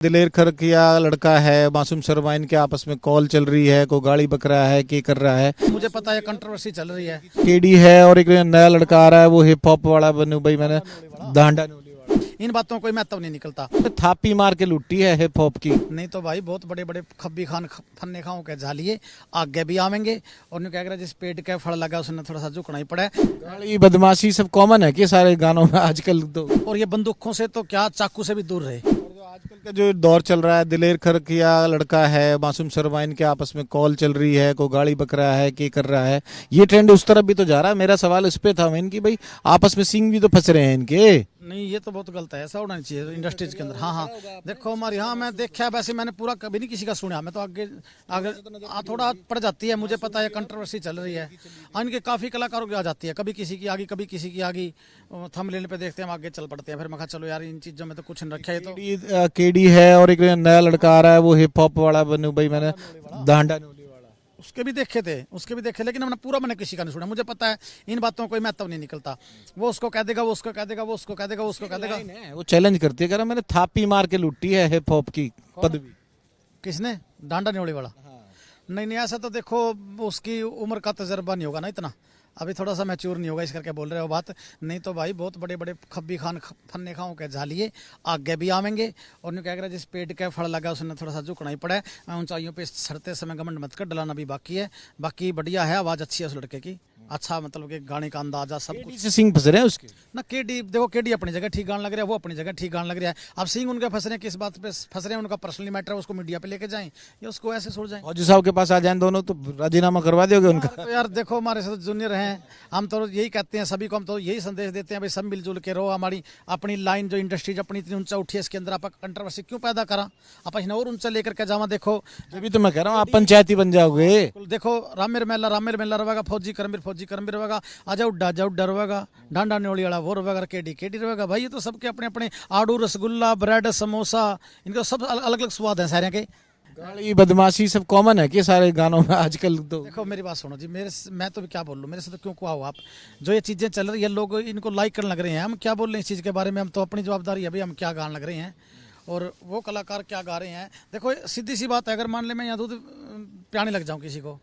दिलेर खरकिया लड़का है, मासूम शर्मा, इनके आपस में कॉल चल रही है, कोई गाड़ी बक रहा है, क्या कर रहा है मुझे पता है, कंट्रोवर्सी चल रही है। केडी है और एक नया लड़का आ रहा है, वो हिप हॉप वाला बनू भाई, मैंने डांडा इन बातों को कोई महत्व नहीं निकलता। थापी मार के लुट्टी है हिप हॉप की। नहीं तो भाई बहुत बड़े बड़े खब्बी खान फन्ने खाओं के झालिए आगे भी आवेंगे। और न्यू क्या कह जिस पेट का फल लगा उसने थोड़ा सा झुकना ही पड़ा है। गाली बदमाशी सब कॉमन है कि सारे गानों में आजकल तो। और ये बंदूकों से तो क्या, चाकू से भी दूर रहे। आजकल का जो दौर चल रहा है, दिलेर खरकिया लड़का है, मासूम शर्मा, इनके आपस में कॉल चल रही है, कोई गाड़ी बक रहा है, क्या कर रहा है, ये ट्रेंड उस तरफ भी तो जा रहा है। मेरा सवाल इस पे था इनकी, भाई आपस में सिंग भी तो फंस रहे हैं इनके। नहीं, ये तो बहुत गलत है, ऐसा होना नहीं चाहिए इंडस्ट्रीज के अंदर। हाँ हाँ, देखो हमारे यहाँ मैं देखा है, वैसे मैंने पूरा कभी नहीं किसी का सुना। मैं तो आगे आगे थोड़ा पड़ जाती है, मुझे पता है कंट्रोवर्सी चल रही है। इनके काफी कलाकारों की आ जाती है, कभी किसी की आगे कभी किसी की आगे। थंबनेल पे देखते हैं, हम आगे चल पड़ते हैं। फिर मैं कहा चलो यार, इन चीजों में तो कुछ नहीं रखा है। तो केडी है और एक नया लड़का आ रहा है, वो हिप हॉप वाला बनू भाई, मैंने डांडा उसके भी देखे थे, उसके भी देखे, लेकिन मैंने किसी का नहीं सुना। मुझे पता है, इन बातों को कोई महत्व नहीं निकलता। वो उसको कह देगा, वो उसको कह देगा, वो उसको कह देगा, वो उसको कह देगा। वो चैलेंज करती है, कह रहा मैंने थापी मार के लुट्टी है हिप हॉप की पदवी। किसने? डांडा न्योली वाला? नहीं नहीं, ऐसा तो देखो उसकी उम्र का तजर्बा नहीं होगा ना इतना, अभी थोड़ा सा मैच्योर नहीं होगा, इस करके बोल रहे हो बात। नहीं तो भाई बहुत बड़े बड़े खब्बी खान फन्ने खाओं के झालिए आगे भी आवेंगे। और न्यू क्या कह जिस पेट का फल लगा उसने थोड़ा सा झुकना ही पड़ा है। ऊंचाइयों पे चढ़ते समय घमंड मत कर, डलाना भी बाकी है। बाकी बढ़िया है, आवाज़ अच्छी है उस लड़के की, अच्छा मतलब कि गाने का अंदाजा सब कुछ। से सिंग फंस रहे हैं उसके ना केडी देखो, केडी अपनी जगह ठीक गाने लग रहा है, वो अपनी जगह ठीक गाने लग रहा है। अब सिंह उनके फंस रहे हैं, किस बात पे फंस रहे हैं, उनका पर्सनली मैटर है, उसको मीडिया पे लेके जाएं या उसको ऐसे छोड़ जाएं। फौजी साहब के पास आ जाए दोनों तो राजीनामा करवा दोगे उनका। तो यार देखो, हमारे साथ जूनियर हैं, हम तो यही कहते हैं सभी को, हम तो यही संदेश देते हैं भाई सब मिलजुल के रहो। हमारी अपनी लाइन जो इंडस्ट्रीज अपनी इतनी ऊंचा उठी है, इसके अंदर आप कंट्रोवर्सी क्यों पैदा करा? आप और ऊंचा लेकर के जावा। देखो अभी तो मैं कह रहा हूँ आप पंचायती बन जाओगे। देखो रामेर मेला रहेगा, फौजी करमिर रहेगा, आजा उड्डा रहेगा, डांडा न्योली वाला वो रहेगा, केडी रहेगा। भाई ये तो सबके अपने अपने आड़ू, रसगुल्ला, ब्रेड, समोसा, इनके सब अलग अलग स्वाद हैं सारे के। गाली बदमाशी सब कॉमन है कि सारे गानों में आजकल तो। देखो मेरी बात सुनो जी, मैं तो क्या बोल लूँ, मेरे से तो क्यों को आओ आप। जो ये चीज़ें चल रही है, लोग इनको लाइक करने लग रहे हैं। हम क्या बोल रहे हैं इस चीज़ के बारे में? हम तो अपनी जवाबदारी है भाई, हम क्या गाने लग रहे हैं और वो कलाकार क्या गा रहे हैं। देखो सीधी सी बात है, अगर मान ले मैं यहाँ दूध पियाने लग जाऊँ किसी को,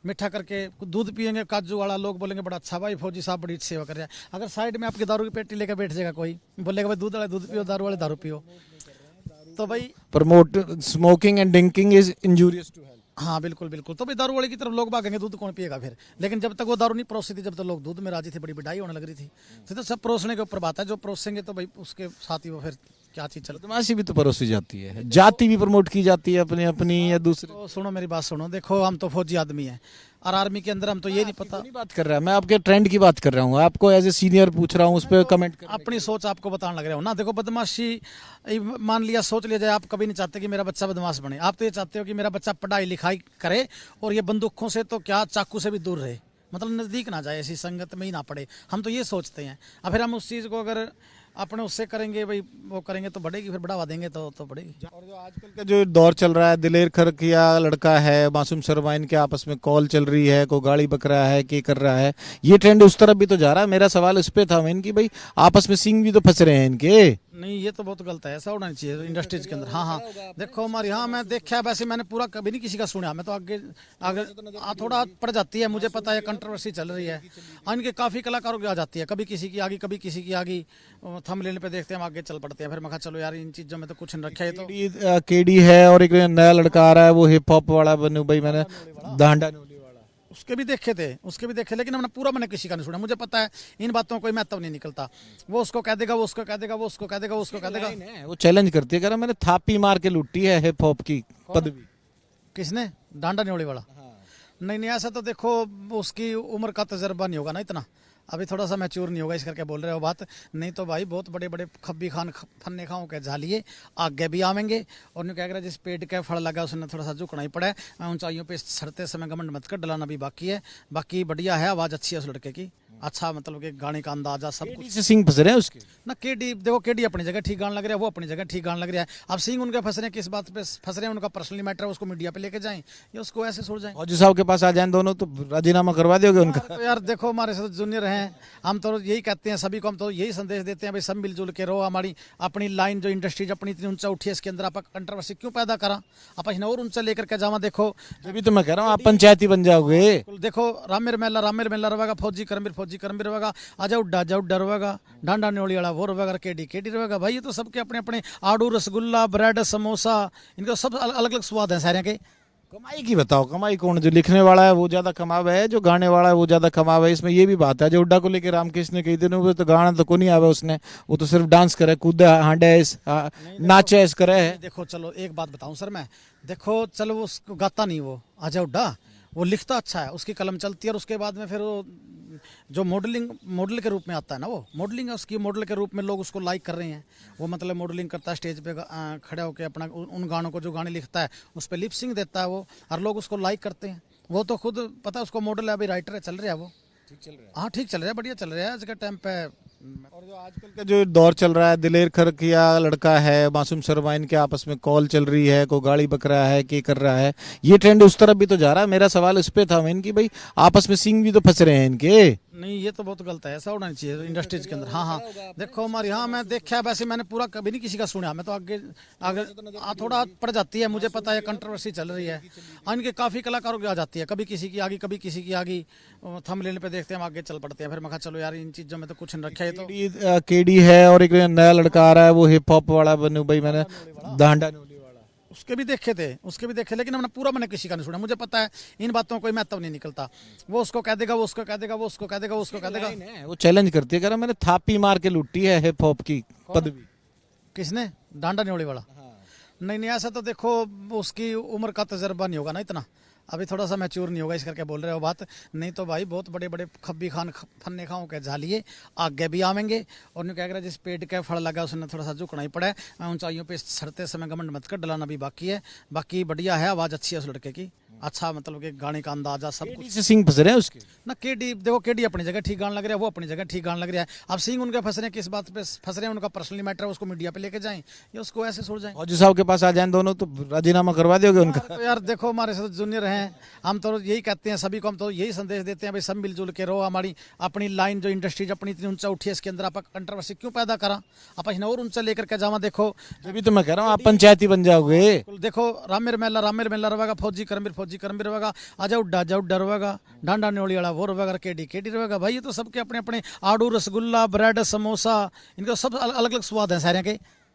मीठा करके दूध पियेंगे काजू वाला, लोग बोलेंगे बड़ा अच्छा भाई फौजी साहब बड़ी सेवा कर रहे हैं। अगर साइड में आपकी दारू की पेटी लेकर बैठ जाएगा कोई, बोलेगा भाई दूध वाले दूध पियो, दारू वाले दारू पियो, तो भाई promote smoking and drinking is injurious to health. हाँ बिल्कुल बिल्कुल, तो भाई दारू वाले की तरफ लोग भागेंगे, दूध कौन पिएगा फिर? लेकिन जब तक वो दारू नहीं परोसी थी, जब तक लोग दूध में राजी थे, बड़ी बिडाई होने लग रही थी। तो सब परोसने के ऊपर बात है, जो परोसेंगे तो भाई उसके साथ ही वो फिर क्या चीज चल। बदमाशी भी तो परोसी जाती है, जाति भी प्रमोट की जाती है अपनी अपनी या दूसरे। तो सुनो मेरी बात सुनो, देखो हम तो फौजी आदमी हैं और आर्मी के अंदर हम तो ये नहीं पता। नहीं बात कर रहा मैं आपके ट्रेंड की बात कर रहा हूँ, आपको एज ए सीनियर पूछ रहा हूँ, उस पर कमेंट कर। अपनी सोच आपको बताने लग रहा हूँ ना। देखो बदमाशी मान लिया, सोच लिया जाए, आप कभी नहीं चाहते कि मेरा बच्चा बदमाश बने। आप तो ये चाहते हो कि मेरा बच्चा पढ़ाई लिखाई करे और ये बंदूकों से तो क्या, चाकू से भी दूर रहे, मतलब नज़दीक ना जाए, ऐसी संगत में ही ना पड़े। हम तो ये सोचते हैं। और फिर हम उस चीज़ को अगर अपने उससे करेंगे भाई, वो करेंगे तो बढ़ेगी, फिर बढ़ावा देंगे तो बढ़ेगी। और जो आजकल का जो दौर चल रहा है, दिलेर खरकिया लड़का है, मासूम शर्मा, इनके आपस में कॉल चल रही है, कोई गाड़ी बक रहा है, क्या कर रहा है, ये ट्रेंड उस तरफ भी तो जा रहा है। मेरा सवाल इस पे था इनकी, भाई आपस में सिंग भी तो फंस रहे हैं इनके। नहीं, ये तो बहुत गलत है, ऐसा होना नहीं चाहिए इंडस्ट्रीज के अंदर। हाँ हाँ, देखो हमारे यहाँ मैं देखा है, वैसे मैंने पूरा कभी नहीं किसी का सुना। मैं तो आगे आगे थोड़ा पड़ जाती है, मुझे पता है कंट्रोवर्सी चल रही है। इनके काफी कलाकारों की आ जाती है, कभी किसी की आगे कभी किसी की आगे। थंबनेल पे देखते हैं, हम आगे चल पड़ते हैं। फिर मैं कहा चलो यार, इन चीजों में तो कुछ नहीं रखा है। तो केडी है और एक नया लड़का आ रहा है, वो हिप हॉप वाला बनू भाई, मैंने डांडा उसके भी देखे, लेकिन मैंने किसी का नहीं सुना। मुझे पता है, इन बातों को कोई महत्व नहीं निकलता। वो उसको कह देगा, वो उसको कह देगा, वो उसको कह देगा, वो उसको कह देगा। वो चैलेंज करती है, कह रहा मैंने थापी मार के लुट्टी है हिप हॉप की पदवी। किसने? डांडा न्योली वाला? नहीं नहीं, ऐसा तो देखो उसकी उम्र का तजर्बा नहीं होगा ना इतना, अभी थोड़ा सा मैच्योर नहीं होगा, इस करके बोल रहे हो बात। नहीं तो भाई बहुत बड़े बड़े खब्बी खान फन्ने खाओं के झालिए आगे भी आवेंगे। और न्यू क्या कह जिस पेट का फल लगा उसने थोड़ा सा झुकना ही पड़ा है। ऊंचाइयों पे चढ़ते समय घमंड मत कर, डलाना भी बाकी है। बाकी बढ़िया है, आवाज़ अच्छी है उस लड़के की, अच्छा मतलब कि गाने का अंदाजा सब कुछ। केडी से सिंह फंस रहे हैं उसके। ना केडी देखो, केडी अपनी जगह ठीक गाने लग रहा है, वो अपनी जगह ठीक गाने लग रहा है। अब सिंह उनके फंस रहे हैं, किस बात पे फंस रहे हैं, उनका पर्सनली मैटर है, उसको मीडिया पे लेके जाएं या उसको ऐसे छोड़ जाएं। फौजी साहब के पास आ जाएं दोनों तो राजीनामा करवा दोगे उनका। तो यार देखो, हमारे साथ जूनियर हैं, हम तो यही कहते हैं सभी को, हम तो यही संदेश देते हैं भाई सब मिलजुल के रहो। हमारी अपनी लाइन जो इंडस्ट्रीज अपनी इतनी ऊंचा उठी है, इसके अंदर आप कंट्रोवर्सी क्यों पैदा करा, आप और ऊंचा लेकर के जावा। देखो अभी तो मैं कह रहा हूँ आप पंचायती बन जाओगे। देखो रामेर मेला रहेगा, फौजी करमिर रहेगा, आजा उड्डा रहेगा, डांडा न्योली वाला वो रहेगा, केडी रहेगा। भाई ये तो सबके अपने अपने आड़ू, रसगुल्ला, ब्रेड, समोसा, इनका सब अलग अलग स्वाद है सारे के। कमाई की बताओ, कमाई कौन, जो लिखने वाला है वो ज्यादा कमावे है, जो गाने वाला है वो ज्यादा कमावे है। इसमें ये भी बात है, जो उड्डा को लेकर रामकृष्ण ने कही थी वो तो गाना तो को नहीं आवे उसने, वो तो सिर्फ डांस करे, कूदे, हांडे, नाचे ऐस करे है। देखो चलो एक बात बताऊं सर मैं, देखो चलो वो उसको गाता नहीं, वो अजय उड्डा वो लिखता अच्छा है, उसकी कलम चलती है, और उसके बाद में फिर वो जो मॉडल के रूप में आता है ना, वो मॉडलिंग है उसकी, मॉडल के रूप में लोग उसको लाइक कर रहे हैं। वो मतलब मॉडलिंग करता है, स्टेज पे खड़े होकर अपना उन गानों को, जो गाने लिखता है उस पर लिपसिंग देता है वो, और लोग उसको लाइक करते हैं। वो तो खुद पता है उसको, मॉडल है, अभी राइटर है, चल रहा है वो, ठीक चल रहा है। हाँ ठीक चल रहा है, बढ़िया चल रहा है आज के टाइम पे। और जो आजकल का जो दौर चल रहा है, दिलेर खरकिया लड़का है, मासूम शर्मा, इनके आपस में कॉल चल रही है, कोई गाड़ी बक रहा है, क्या कर रहा है, ये ट्रेंड उस तरफ भी तो जा रहा है। मेरा सवाल इस पे था मैं इनकी, भाई आपस में सिंह भी तो फंस रहे हैं इनके। नहीं ये तो बहुत गलत है, ऐसा होना नहीं चाहिए इंडस्ट्रीज के अंदर। हाँ हाँ देखो हमारी, हाँ मैं देखा है, वैसे मैंने पूरा कभी नहीं किसी का सुना, मैं तो आगे आगे थोड़ा पड़ जाती है, मुझे पता है कंट्रोवर्सी चल रही है, इनके काफ़ी कलाकारों की आ जाती है, कभी किसी की आ गई, कभी किसी की आ गई, थंबनेल पे देखते हैं हम आगे चल पड़ते हैं। फिर मैं कहा चलो यार इन चीज़ों में तो कुछ नहीं रखा है। तो केडी है और एक नया लड़का आ रहा है, वो हिप हॉप वाला बनू भाई, मैंने डांडा उसके भी देखे, लेकिन मैंने किसी का नहीं सुना। मुझे पता है इन बातों कोई महत्व नहीं निकलता, वो उसको कह देगा, वो उसको कह देगा, वो उसको कह देगा, वो उसको कह देगा। वो चैलेंज करती है, कह रहा मैंने थापी मार के लूटी है हिप हॉप की पदवी। किसने? डांडा न्योली वाला? नहीं ऐसा तो देखो उसकी उम्र का तजर्बा नहीं होगा ना इतना, अभी थोड़ा सा मैच्योर नहीं होगा, इस करके बोल रहे हो बात। नहीं तो भाई बहुत बड़े बड़े खब्बी खान फन्ने खाओं के झालिए आगे भी आवेंगे, और न्यू क्या कह जिस पेट का फल लगा उसने थोड़ा सा झुकना ही पड़ा है। ऊंचाइयों पे सड़ते समय घमंड मत कर, डलाना भी बाकी है। बाकी बढ़िया है, आवाज़ अच्छी है उस लड़के की, अच्छा मतलब कि गाने का अंदाजा सब कुछ। से सिंह फंस रहे हैं उसके। ना केडी देखो, केडी अपनी जगह ठीक गाने लग रहा है, वो अपनी जगह ठीक गाने लग रहा है। अब सिंह उनके फंस रहे हैं, किस बात पे फंस रहे हैं, उनका पर्सनली मैटर है, उसको मीडिया पे लेके जाएं या उसको ऐसे छोड़ जाएं। फौजी साहब के पास आ जाएं दोनों तो राजीनामा करवा दोगे उनका। तो यार देखो हमारे साथ जूनियर हैं, हम तो यही कहते हैं सभी को, हम तो यही संदेश देते हैं भाई सब मिलजुल के रहो। हमारी अपनी लाइन जो इंडस्ट्रीज अपनी इतनी ऊंचा उठी है, इसके अंदर आप कंट्रोवर्सी क्यों पैदा करा, आप और ऊंचा लेकर के जावा। देखो अभी तो मैं कह रहा हूँ आप पंचायती बन जाओगे। देखो रामेर मेला रहेगा, फौजी करमिर रहेगा, आजा उड्डा रहेगा, डांडा न्योली वाला वो रहेगा, केडी रहेगा। भाई ये तो सबके अपने अपने आड़ू, रसगुल्ला, ब्रेड, समोसा, इनका सब अलग अलग स्वाद है सारे के।